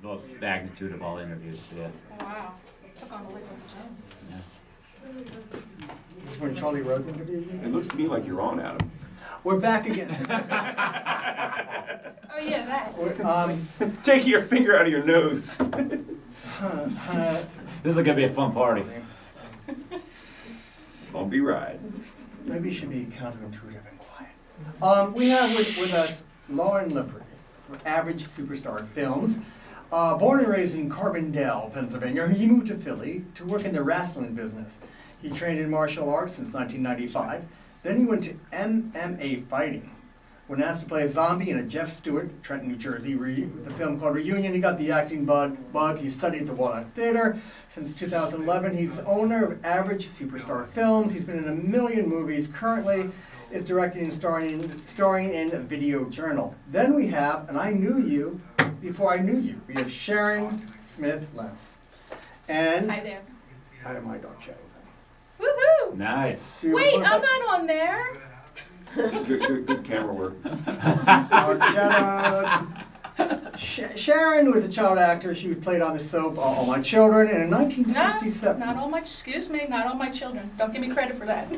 most magnitude of all interviews. Yeah. Oh, wow. Took on a lick of its own. Yeah. This is when Charlie Rose interviewed you? It looks to me like you're on, Adam. We're back again. Oh, yeah, that. Taking your finger out of your nose. This is gonna be a fun party. Bumpy ride. Maybe it should be counterintuitive and quiet. We have with us Loren Lepre from Average Superstar Films. Born and raised in Carbondale, Pennsylvania, he moved to Philly to work in the wrestling business. He trained in martial arts since 1995. Then he went to MMA fighting. When asked to play a zombie in a Jeff Stewart, Trenton, New Jersey, the film called Reunion, he got the acting bug. He studied at the Walnut Theater. Since 2011, he's the owner of Average Superstar Films. He's been in 1 million movies. Currently, is directing and starring in Video Journal. Then we have, and I knew you before I knew you, we have Sharon Smyth Lentz. And Hi there. how did my dog shadows? Woohoo! Nice. Wait, I'm not on there. Good camera work. Dog shadows. Sharon was a child actor. She played on the soap All My Children, and in 1967. Not all my, excuse me, not all my children. Don't give me credit for that.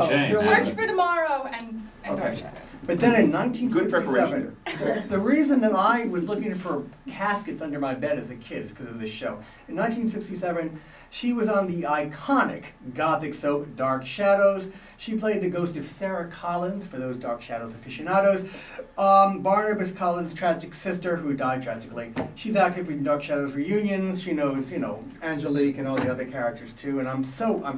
Shame. Search for Tomorrow and Dark Okay. Shadows. But then in Good 1967, the reason that I was looking for caskets under my bed as a kid is because of this show. In 1967, she was on the iconic Gothic soap Dark Shadows. She played the ghost of Sarah Collins, for those Dark Shadows aficionados. Barnabas Collins' tragic sister, who died tragically. She's active in Dark Shadows reunions. She knows, Angelique and all the other characters too. And I'm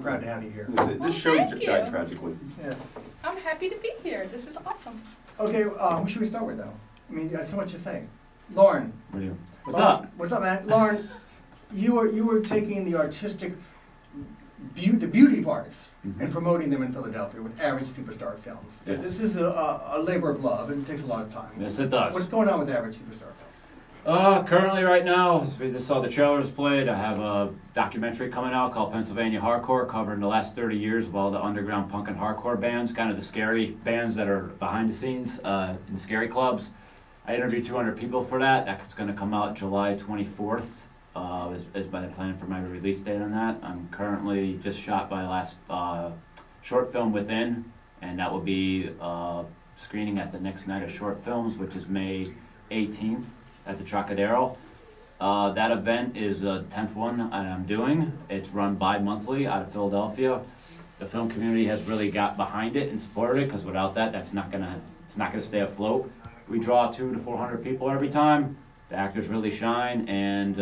proud to have you here. This show thank you. died tragically. Yes. I'm happy to be here. This is awesome. Okay, who should we start with though? I mean, so much to say. Loren. What's Loren, up? What's up, man? Loren, you were taking the artistic, the beauty parts and promoting them in Philadelphia with Average Superstar Films. Yes. This is a labor of love, and it takes a lot of time. Yes, it does. What's going on with Average Superstar Films? Currently right now, as we just saw the trailers played, I have a documentary coming out called Pennsylvania Hardcore, covering the last 30 years of all the underground punk and hardcore bands, kind of the scary bands that are behind the scenes in the scary clubs. I interviewed 200 people for that. That's going to come out July 24th, is by the plan for my release date on that. I'm currently just shot my last short film Within, and that will be screening at the next night of short films, which is May 18th. At the Trocadero. That event is the 10th one I'm doing. It's run bi-monthly out of Philadelphia. The film community has really got behind it and supported it, because without that, it's not gonna stay afloat. We draw 200 to 400 people every time. The actors really shine, and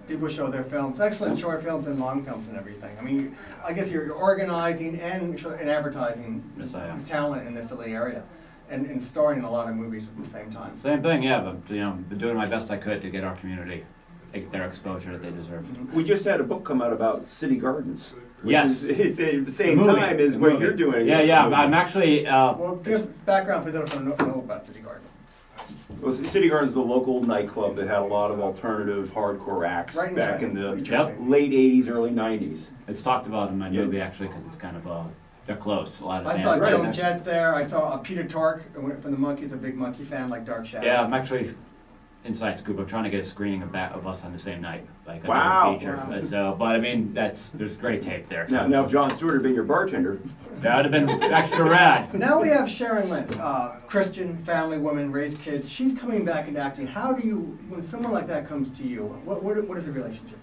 People show their films, excellent short films and long films and everything. I mean, I guess you're organizing and advertising yes, I am. talent in the Philly area. And starring in a lot of movies at the same time. Same thing, yeah. But been doing my best I could to get our community their exposure that they deserve. We just had a book come out about city gardens. Yes. It's at the same The movie. time as The what movie. you're doing. Yeah. I'm actually. Well, give background for those who don't know about City Garden. Well, City Garden is a local nightclub that had a lot of alternative hardcore acts Right in back Trenton. in the Yep. late 80s, early 90s. It's talked about in my Yeah. movie actually, because it's kind of they're close. A lot of I bands saw right Joe there. Jett there. I saw Peter Tork from the Monkees, a big Monkey fan like Dark Shadows. Yeah, I'm actually inside scoop. I'm trying to get a screening of us on the same night, like Wow. another feature. Wow. So, but I mean, there's great tape there. So. Now, if John Stewart had been your bartender, That would have been extra rad. Now we have Sharon Lentz, Christian family woman, raised kids. She's coming back into acting. How do you, when someone like that comes to you, what is the relationship?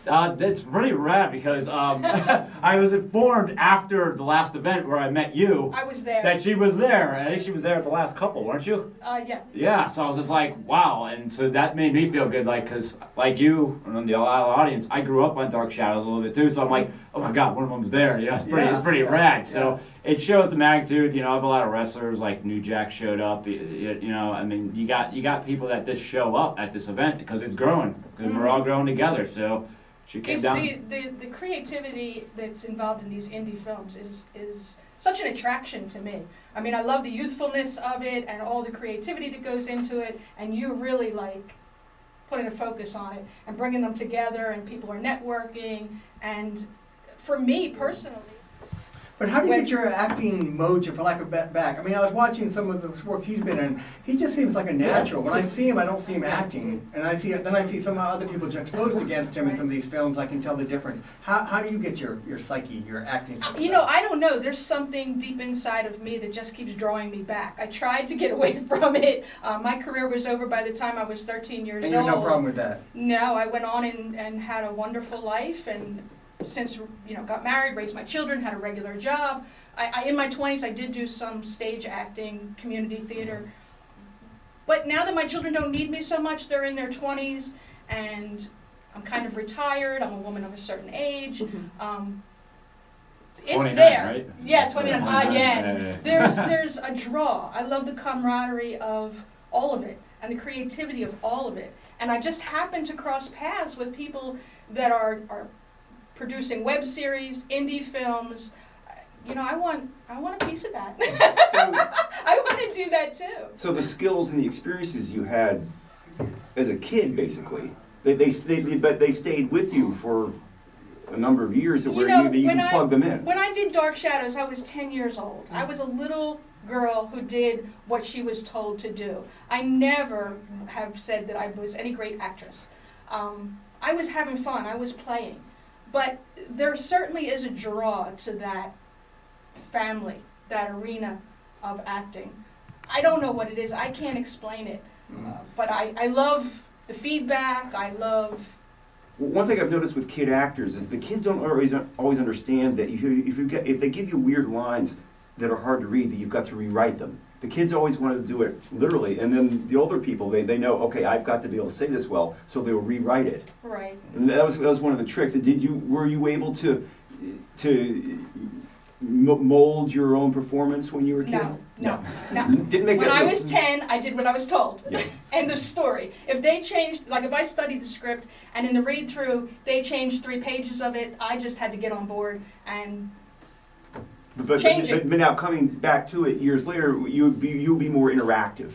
It's really rad because I was informed after the last event where I met you I was there. that she was there. I think she was there at the last couple, weren't you? Yeah. Yeah, so I was just like, wow, and so that made me feel good, like, because like you and the audience, I grew up on Dark Shadows a little bit too, so I'm like, oh my God, one of them's there. You know, it's pretty rad. So it shows the magnitude. You know, I have a lot of wrestlers like New Jack showed up. You know, I mean, you got people that just show up at this event because it's growing, because we're all growing together. So she came It's down. the creativity that's involved in these indie films is such an attraction to me. I mean, I love the youthfulness of it and all the creativity that goes into it, and you're really like putting a focus on it and bringing them together, and people are networking. And for me personally, But how do you When- get your acting mojo, for lack of back? I mean, I was watching some of the work he's been in. He just seems like a natural. When I see him, I don't see him acting, and then I see some other people juxtaposed against him in some of these films. I can tell the difference. How do you get your psyche, your acting? You know, I don't know. There's something deep inside of me that just keeps drawing me back. I tried to get away from it. My career was over by the time I was 13 years And old. you have no problem with that. No, I went on and had a wonderful life, and since, you know, got married, raised my children, had a regular job. In my 20s, I did do some stage acting, community theater. But now that my children don't need me so much, they're in their 20s, and I'm kind of retired. I'm a woman of a certain age. It's 29, there. right? Yeah, 29 again. Yeah. There's a draw. I love the camaraderie of all of it and the creativity of all of it. And I just happen to cross paths with people that are producing web series, indie films. You know, I want a piece of that. I want to do that too. So the skills and the experiences you had as a kid, basically, they stayed with you for a number of years, where you can plug them in. When I did Dark Shadows, I was 10 years old. I was a little girl who did what she was told to do. I never have said that I was any great actress. I was having fun. I was playing. But there certainly is a draw to that family, that arena of acting. I don't know what it is. I can't explain it. But I love the feedback. I love... One thing I've noticed with kid actors is the kids don't always understand that if they give you weird lines that are hard to read, that you've got to rewrite them. The kids always want to do it literally, and then the older people, they know, okay, I've got to be able to say this well, so they'll rewrite it. Right. And that was one of the tricks. Were you able to mold your own performance when you were a kid? No. Didn't make When that. I was 10, I did what I was told. Yeah. End of story. If they changed, like if I studied the script and in the read-through they changed 3 pages of it, I just had to get on board and change it. But now coming back to it years later, you'll be more interactive.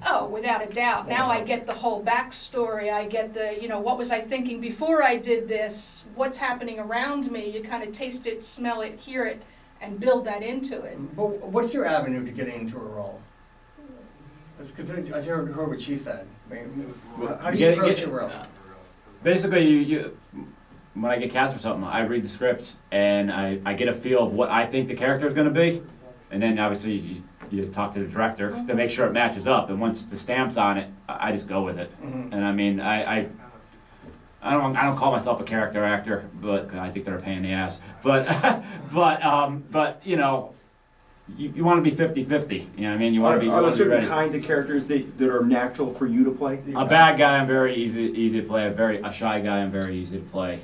oh, without a doubt. Now I get the whole backstory. I get the, you know, what was I thinking before I did this? What's happening around me? You kind of taste it, smell it, hear it, and build that into it. But what's your avenue to getting into a role? Because I heard what she said. I mean, how do you approach a role? Basically, you when I get cast for something, I read the script and I get a feel of what I think the character is going to be, and then obviously you talk to the director to make sure it matches up. And once the stamp's on it, I just go with it. Mm-hmm. And I mean, I don't call myself a character actor, but 'cause I think they're a pain in the ass. But but you know. You want to be 50-50, you know what I mean? You want to be Are there certain ready. kinds of characters that are natural for you to play? A bad guy, I'm very easy to play. A shy guy, I'm very easy to play.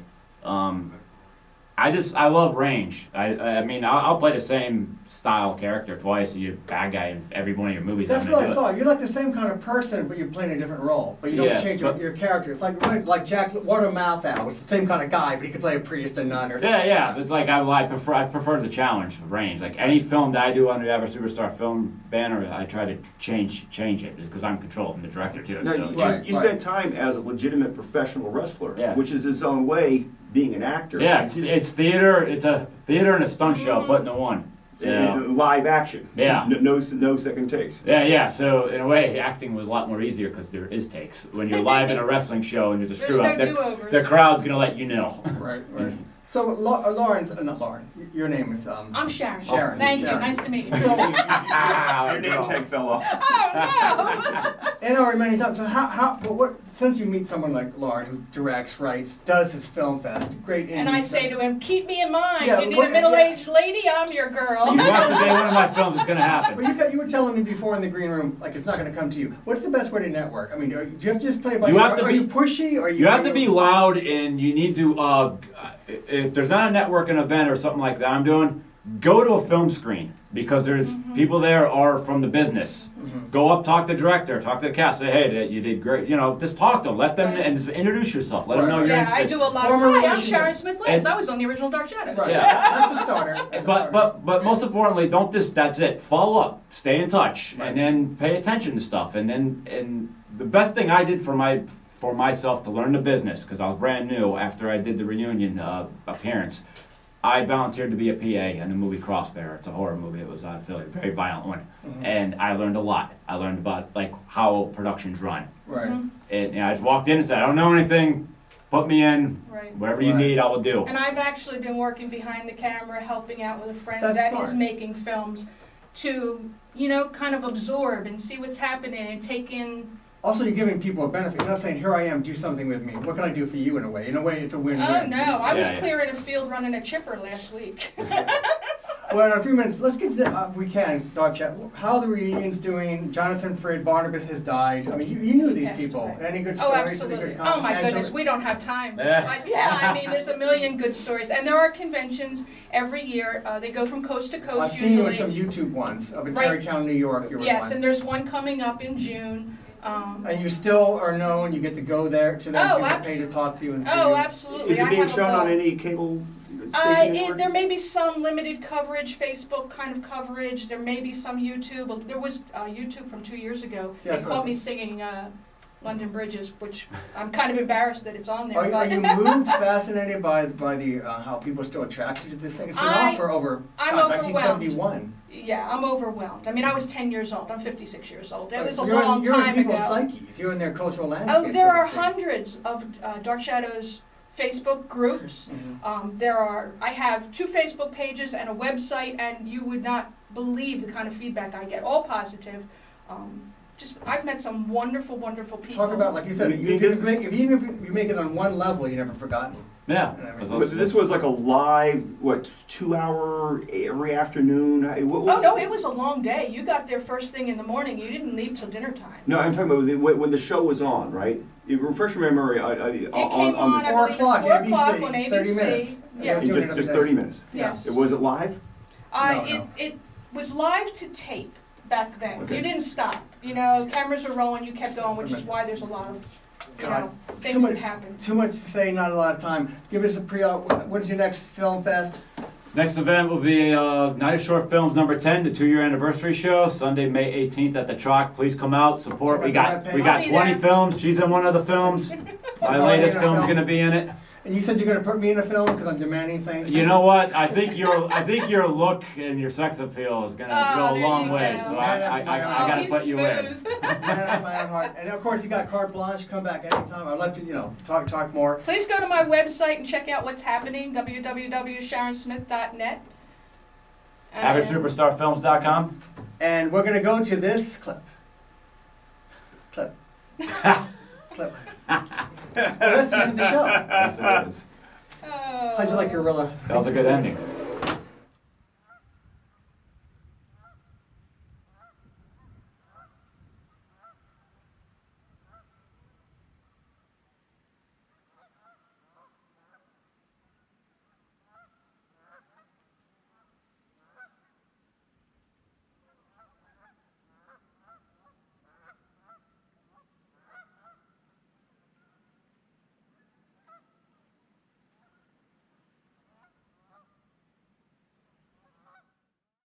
I love range. I mean, I'll play the same style character twice. You're a bad guy in every one of your movies. That's I'm what gonna I do thought. You're like the same kind of person, but you're playing a different role. But you don't Yeah, change but- your character. It's like Jack Watermouth was the same kind of guy, but he could play a priest, a nun, or Yeah. It's like I prefer the challenge of range. Like any film that I do under the Ever Superstar Film banner, I try to change it because I'm controlled from the director too. Now, So. you spent time as a legitimate professional wrestler, Yeah. which is its own way being an actor. Yeah, it's theater. It's a theater and a stunt show put into one. And live action. Yeah. No second takes. Yeah. So in a way, acting was a lot more easier because there is takes. When you're live in a wrestling show and there's a There's screw no up, do-overs. the crowd's gonna let you know. Right. So, Lauren's not Lauren. Your name is I'm Sharon. Sharon. Thank you. Sharon. Nice to meet you. Your name tag fell off. Oh And already many times. So since you meet someone like Lauren who directs, writes, does his film fest, great. no! And I say to him, keep me in mind. Yeah, you need what- a middle-aged lady, I'm your girl. If he wants to be one of my films, it's gonna happen. Well, you were telling me before in the green room, like it's not going to come to you. What's the best way to network? I mean, do you have to just play by You ear? have to Are be- you pushy? Or You have to be loud, and you need to. If there's not a networking event or something like that I'm doing, go to a film screen because there's people there are from the business. Go up, talk to the director, talk to the cast, say, hey, you did great. You know, just talk to them, let them, Right. and just introduce yourself. Let them know Right. you're Yeah, I interested. do a lot of, Former hi, I'm relationship. Sharon Smyth Lentz. And- I was on the original Dark Shadows. Right. Yeah. That's a starter. That's a starter. But most importantly, don't just, that's it. Follow up, stay in touch, Right. and then pay attention to stuff. And the best thing I did for myself to learn the business, because I was brand new after I did the reunion appearance, I volunteered to be a PA in the movie Crossbear. It's a horror movie. It was out of Philly, a very violent one. And I learned a lot. I learned about like how productions run. Right. And I just walked in and said, I don't know anything. Put me in. Right. Whatever you need, I will do. And I've actually been working behind the camera, helping out with a friend That's that smart. is making films to, kind of absorb and see what's happening and take in. Also, you're giving people a benefit. You're not saying, here I am, do something with me. What can I do for you in a way? In a way, it's a win-win. Oh no, I was Yeah. clearing a field running a chipper last week. Well, in a few minutes, let's get to the, we can, Dog Chat. How the reunion's doing. Jonathan Frid, Barnabas has died. I mean, you knew He these passed people. away. Any good Oh, stories? Any absolutely. good Oh my comments? goodness, we don't have time. Yeah. I mean, there's a million good stories. And there are conventions every year. They go from coast to coast I've seen you in usually. some YouTube ones of in Right. Tarrytown, New York. You were Yes, one. and there's one coming up in June. And you still are known. You get to go there to them. Oh, People pay to talk to you and see Oh, you. absolutely. Is it I being have a shown on blog. any cable station anymore? There may be some limited coverage, Facebook kind of coverage. There may be some YouTube. There was YouTube from 2 years ago. Yeah, They so- caught me singing London Bridges, which I'm kind of embarrassed that it's on there. Are but you moved, fascinated by the how people are still attracted to this thing? It's been on for over I'm 1971. yeah, I'm overwhelmed. I mean, I was 10 years old. I'm 56 years old. It was a You're long you're time in people's ago. psyches. You're in their cultural landscape. Oh, there so to are speak. hundreds of Dark Shadows Facebook groups. Mhm. I have 2 Facebook pages and a website, and you would not believe the kind of feedback I get, all positive. I've met some wonderful, wonderful people. Talk about, like you said, if you make it on one level, you're never forgotten. Yeah. But this was like a live, 2-hour every afternoon? What was Oh, no, it was a long day. You got there first thing in the morning. You didn't leave till dinner time. No, I'm talking about when the show was on, right? Refresh my memory on It came on the... at 4 o'clock, 4 o'clock ABC, on ABC. 30 minutes. Yeah. Doing it every Just day. 30 minutes. Yes. Was it live? No. It was live to tape back then. Okay. You didn't stop. Cameras were rolling, you kept going, which is why there's a lot of, God, things that happen. Too much to say, not a lot of time. Give us a when's your next film fest? Next event will be Night of Short Films number 10, the 2-year anniversary show, Sunday, May 18th at the Chalk. Please come out, support. We got I'll be 20 there. films. She's in one of the films. My You're latest in a film's film? gonna be in it. And you said you're gonna put me in a film because I'm demanding things. You know what? I think your look and your sex appeal is gonna Oh, go a there long you way. go. So Man, I oh, gotta he's put you in. smooth. Man after my own heart. And of course, you got carte blanche. Come back anytime. I'd love to, talk more. Please go to my website and check out what's happening, www.sharonsmith.net. AvidSuperstarFilms.com. And we're gonna go to this clip. Clip. Clip. Let's end the show. Yes, it is. Oh. How'd you like Gorilla? That was a good ending.